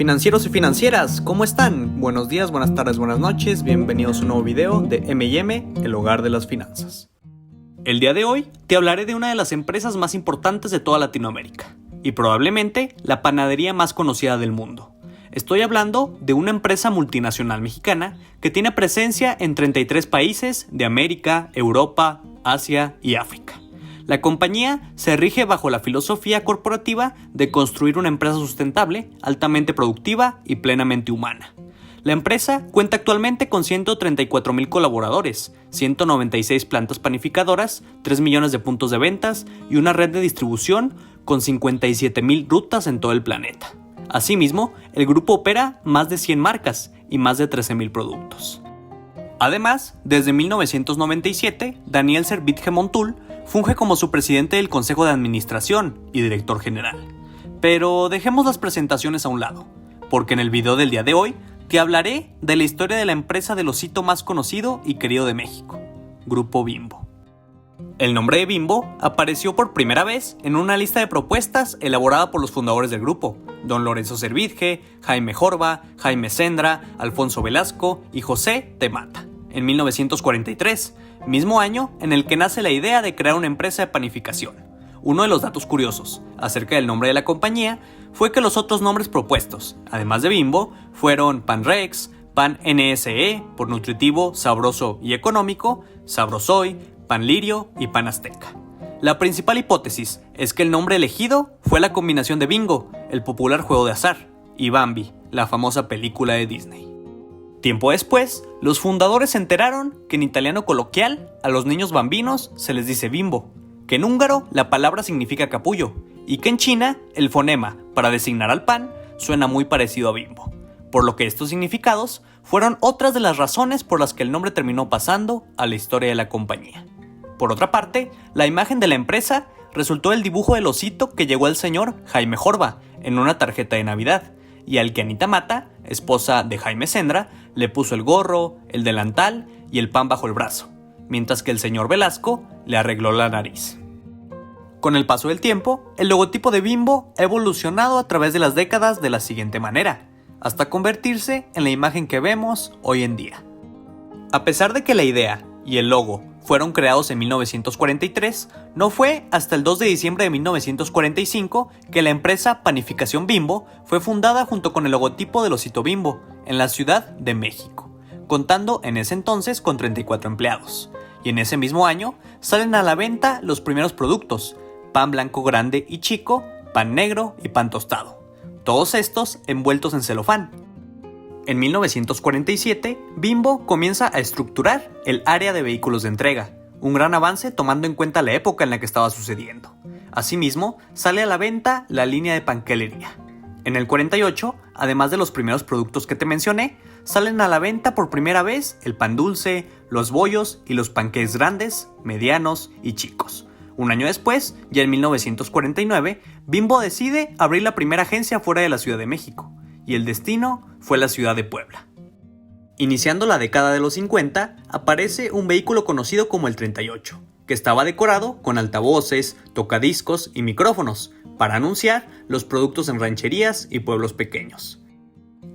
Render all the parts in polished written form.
Financieros y financieras, ¿cómo están? Buenos días, buenas tardes, buenas noches, bienvenidos a un nuevo video de M&M, el hogar de las finanzas. El día de hoy te hablaré de una de las empresas más importantes de toda Latinoamérica y probablemente la panadería más conocida del mundo. Estoy hablando de una empresa multinacional mexicana que tiene presencia en 33 países de América, Europa, Asia y África. La compañía se rige bajo la filosofía corporativa de construir una empresa sustentable, altamente productiva y plenamente humana. La empresa cuenta actualmente con 134,000 colaboradores, 196 plantas panificadoras, 3 millones de puntos de ventas y una red de distribución con 57,000 rutas en todo el planeta. Asimismo, el grupo opera más de 100 marcas y más de 13,000 productos. Además, desde 1997, Daniel Servitje Montul funge como su presidente del Consejo de Administración y director general. Pero dejemos las presentaciones a un lado, porque en el video del día de hoy te hablaré de la historia de la empresa del osito más conocido y querido de México, Grupo Bimbo. El nombre de Bimbo apareció por primera vez en una lista de propuestas elaborada por los fundadores del grupo, don Lorenzo Servitje, Jaime Jorba, Jaime Sendra, Alfonso Velasco y José de Mata, en 1943, mismo año en el que nace la idea de crear una empresa de panificación. Uno de los datos curiosos acerca del nombre de la compañía fue que los otros nombres propuestos, además de Bimbo, fueron Pan Rex, Pan NSE, por nutritivo, sabroso y económico, Sabrosoy, Pan Lirio y Pan Azteca. La principal hipótesis es que el nombre elegido fue la combinación de bingo, el popular juego de azar, y Bambi, la famosa película de Disney. Tiempo después, los fundadores se enteraron que en italiano coloquial a los niños bambinos se les dice bimbo, que en húngaro la palabra significa capullo, y que en China el fonema para designar al pan suena muy parecido a bimbo, por lo que estos significados fueron otras de las razones por las que el nombre terminó pasando a la historia de la compañía. Por otra parte, la imagen de la empresa resultó el dibujo del osito que llegó al señor Jaime Jorba en una tarjeta de Navidad, y al que Anita Mata, esposa de Jaime Sendra, le puso el gorro, el delantal y el pan bajo el brazo, mientras que el señor Velasco le arregló la nariz. Con el paso del tiempo, el logotipo de Bimbo ha evolucionado a través de las décadas de la siguiente manera, hasta convertirse en la imagen que vemos hoy en día. A pesar de que la idea y el logo fueron creados en 1943, no fue hasta el 2 de diciembre de 1945 que la empresa Panificación Bimbo fue fundada junto con el logotipo del osito Bimbo en la Ciudad de México, contando en ese entonces con 34 empleados. Y en ese mismo año salen a la venta los primeros productos: pan blanco grande y chico, pan negro y pan tostado, todos estos envueltos en celofán. En 1947, Bimbo comienza a estructurar el área de vehículos de entrega, un gran avance tomando en cuenta la época en la que estaba sucediendo. Asimismo, sale a la venta la línea de panquelería. En el 48, además de los primeros productos que te mencioné, salen a la venta por primera vez el pan dulce, los bollos y los panqués grandes, medianos y chicos. Un año después, ya en 1949, Bimbo decide abrir la primera agencia fuera de la Ciudad de México, y el destino fue la ciudad de Puebla. Iniciando la década de los 50, aparece un vehículo conocido como el 38, que estaba decorado con altavoces, tocadiscos y micrófonos para anunciar los productos en rancherías y pueblos pequeños.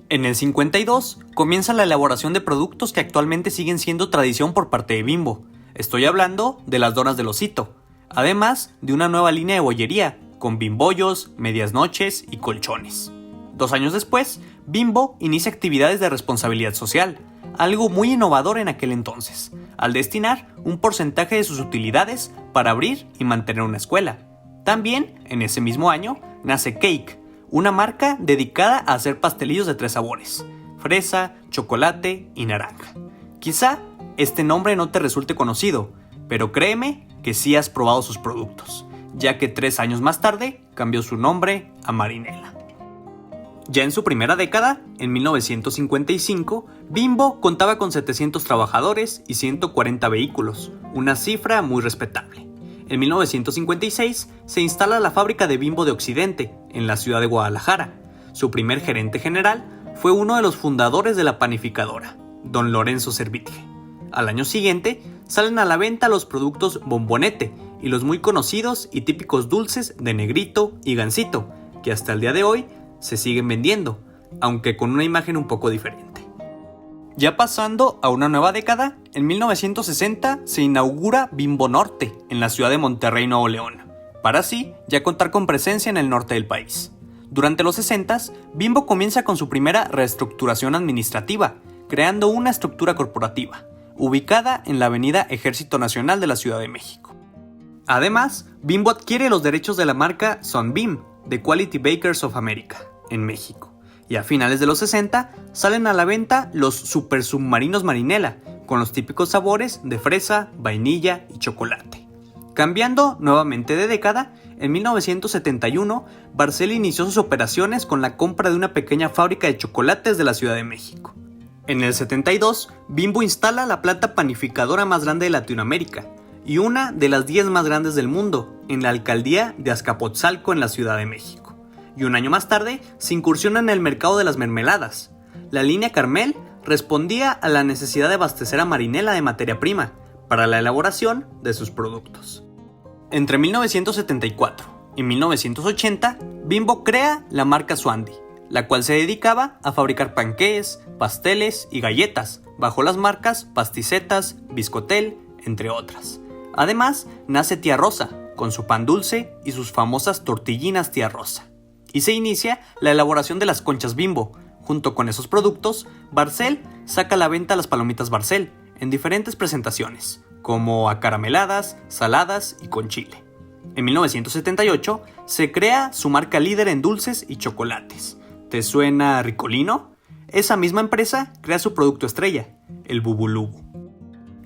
En el 52 comienza la elaboración de productos que actualmente siguen siendo tradición por parte de Bimbo. Estoy hablando de las donas del osito, además de una nueva línea de bollería con bimbollos, medias noches y colchones. 2 años después, Bimbo inicia actividades de responsabilidad social, algo muy innovador en aquel entonces, al destinar un porcentaje de sus utilidades para abrir y mantener una escuela. También, en ese mismo año, nace Cake, una marca dedicada a hacer pastelillos de 3 sabores: fresa, chocolate y naranja. Quizá este nombre no te resulte conocido, pero créeme que sí has probado sus productos, ya que 3 años más tarde cambió su nombre a Marinela. Ya en su primera década, en 1955, Bimbo contaba con 700 trabajadores y 140 vehículos, una cifra muy respetable. En 1956 se instala la fábrica de Bimbo de Occidente, en la ciudad de Guadalajara. Su primer gerente general fue uno de los fundadores de la panificadora, don Lorenzo Servitje. Al año siguiente, salen a la venta los productos Bombonete y los muy conocidos y típicos dulces de Negrito y Gansito, que hasta el día de hoy se siguen vendiendo, aunque con una imagen un poco diferente. Ya pasando a una nueva década, en 1960 se inaugura Bimbo Norte en la ciudad de Monterrey, Nuevo León, para así ya contar con presencia en el norte del país. Durante los 60s, Bimbo comienza con su primera reestructuración administrativa, creando una estructura corporativa, ubicada en la avenida Ejército Nacional de la Ciudad de México. Además, Bimbo adquiere los derechos de la marca Sunbeam, de Quality Bakers of America, en México. Y a finales de los 60 salen a la venta los Super Submarinos Marinela, con los típicos sabores de fresa, vainilla y chocolate. Cambiando nuevamente de década, en 1971, Barcel inició sus operaciones con la compra de una pequeña fábrica de chocolates de la Ciudad de México. En el 72, Bimbo instala la planta panificadora más grande de Latinoamérica y una de las 10 más grandes del mundo, en la alcaldía de Azcapotzalco en la Ciudad de México. Y un año más tarde se incursiona en el mercado de las mermeladas. La línea Carmel respondía a la necesidad de abastecer a Marinela de materia prima para la elaboración de sus productos. Entre 1974 y 1980, Bimbo crea la marca Swandy, la cual se dedicaba a fabricar panqués, pasteles y galletas bajo las marcas Pasticetas, Biscotel, entre otras. Además, nace Tía Rosa, con su pan dulce y sus famosas tortillinas Tía Rosa. Y se inicia la elaboración de las conchas Bimbo. Junto con esos productos, Barcel saca a la venta las palomitas Barcel en diferentes presentaciones, como acarameladas, saladas y con chile. En 1978 se crea su marca líder en dulces y chocolates. ¿Te suena Ricolino? Esa misma empresa crea su producto estrella, el Bubulubu.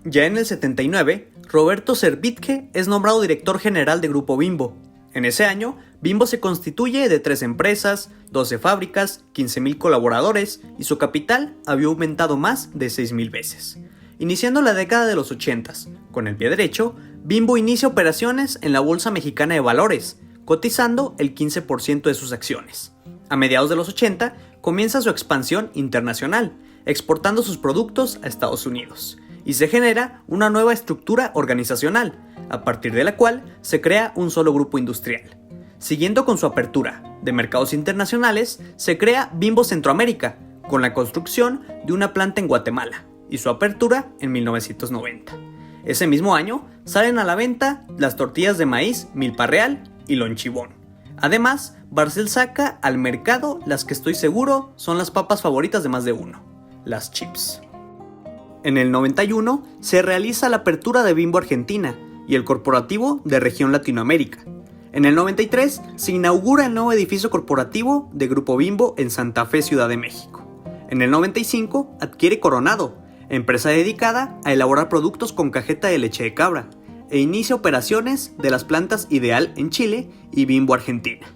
Ya en el 79, Roberto Servitje es nombrado director general de Grupo Bimbo. En ese año, Bimbo se constituye de 3 empresas, 12 fábricas, 15,000 colaboradores y su capital había aumentado más de 6,000 veces. Iniciando la década de los 80s, con el pie derecho, Bimbo inicia operaciones en la Bolsa Mexicana de Valores, cotizando el 15% de sus acciones. A mediados de los 80, comienza su expansión internacional, exportando sus productos a Estados Unidos, y se genera una nueva estructura organizacional, a partir de la cual se crea un solo grupo industrial. Siguiendo con su apertura de mercados internacionales, se crea Bimbo Centroamérica, con la construcción de una planta en Guatemala, y su apertura en 1990. Ese mismo año salen a la venta las tortillas de maíz Milpa Real y Lonchibón. Además, Barcel saca al mercado las que estoy seguro son las papas favoritas de más de uno, las chips. En el 91 se realiza la apertura de Bimbo Argentina y el corporativo de región Latinoamérica. En el 93 se inaugura el nuevo edificio corporativo de Grupo Bimbo en Santa Fe, Ciudad de México. En el 95 adquiere Coronado, empresa dedicada a elaborar productos con cajeta de leche de cabra, e inicia operaciones de las plantas Ideal en Chile y Bimbo Argentina.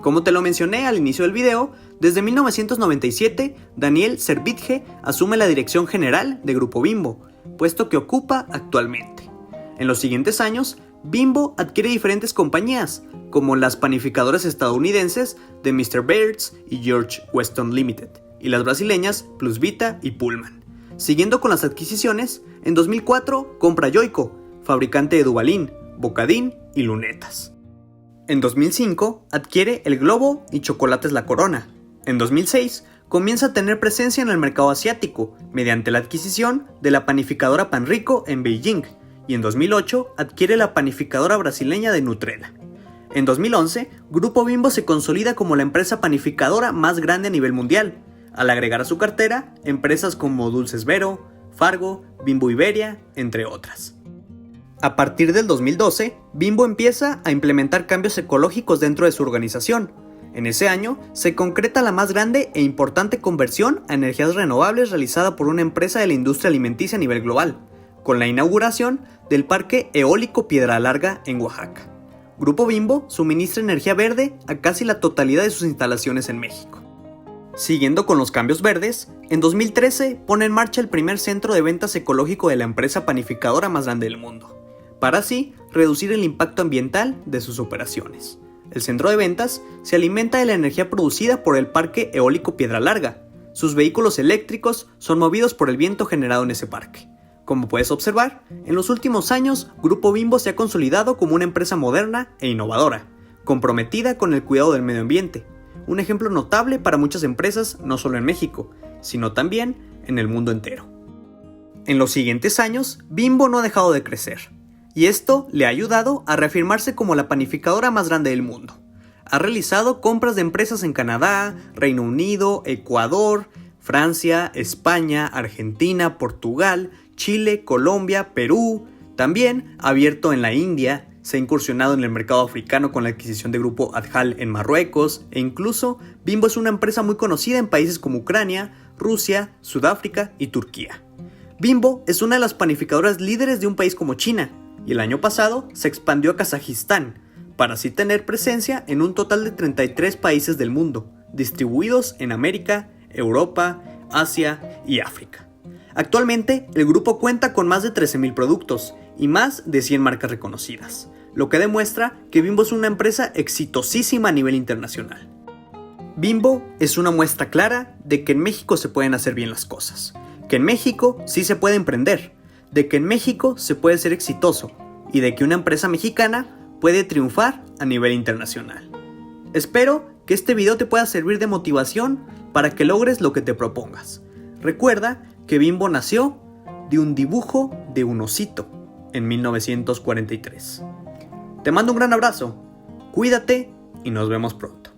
Como te lo mencioné al inicio del video, desde 1997 Daniel Servitje asume la dirección general de Grupo Bimbo, puesto que ocupa actualmente. En los siguientes años, Bimbo adquiere diferentes compañías, como las panificadoras estadounidenses de Mr. Baird's y George Weston Limited, y las brasileñas Plus Vita y Pullman. Siguiendo con las adquisiciones, en 2004 compra Yoico, fabricante de Duvalín, Bocadín y lunetas. En 2005 adquiere El Globo y Chocolates La Corona. En 2006 comienza a tener presencia en el mercado asiático mediante la adquisición de la panificadora Panrico en Beijing, y en 2008 adquiere la panificadora brasileña de Nutrela. En 2011, Grupo Bimbo se consolida como la empresa panificadora más grande a nivel mundial, al agregar a su cartera empresas como Dulces Vero, Fargo, Bimbo Iberia, entre otras. A partir del 2012, Bimbo empieza a implementar cambios ecológicos dentro de su organización. En ese año, se concreta la más grande e importante conversión a energías renovables realizada por una empresa de la industria alimenticia a nivel global, con la inauguración del Parque Eólico Piedra Larga en Oaxaca. Grupo Bimbo suministra energía verde a casi la totalidad de sus instalaciones en México. Siguiendo con los cambios verdes, en 2013 pone en marcha el primer centro de ventas ecológico de la empresa panificadora más grande del mundo, para así reducir el impacto ambiental de sus operaciones. El centro de ventas se alimenta de la energía producida por el Parque Eólico Piedra Larga. Sus vehículos eléctricos son movidos por el viento generado en ese parque. Como puedes observar, en los últimos años, Grupo Bimbo se ha consolidado como una empresa moderna e innovadora, comprometida con el cuidado del medio ambiente, un ejemplo notable para muchas empresas, no solo en México, sino también en el mundo entero. En los siguientes años, Bimbo no ha dejado de crecer, y esto le ha ayudado a reafirmarse como la panificadora más grande del mundo. Ha realizado compras de empresas en Canadá, Reino Unido, Ecuador, Francia, España, Argentina, Portugal, Chile, Colombia, Perú. También ha abierto en la India, se ha incursionado en el mercado africano con la adquisición de Grupo Adjal en Marruecos, e incluso Bimbo es una empresa muy conocida en países como Ucrania, Rusia, Sudáfrica y Turquía. Bimbo es una de las panificadoras líderes de un país como China, y el año pasado se expandió a Kazajistán, para así tener presencia en un total de 33 países del mundo, distribuidos en América, Europa, Asia y África. Actualmente, el grupo cuenta con más de 13,000 productos y más de 100 marcas reconocidas, lo que demuestra que Bimbo es una empresa exitosísima a nivel internacional. Bimbo es una muestra clara de que en México se pueden hacer bien las cosas, que en México sí se puede emprender, de que en México se puede ser exitoso y de que una empresa mexicana puede triunfar a nivel internacional. Espero que este video te pueda servir de motivación para que logres lo que te propongas. Recuerda que Bimbo nació de un dibujo de un osito en 1943. Te mando un gran abrazo, cuídate y nos vemos pronto.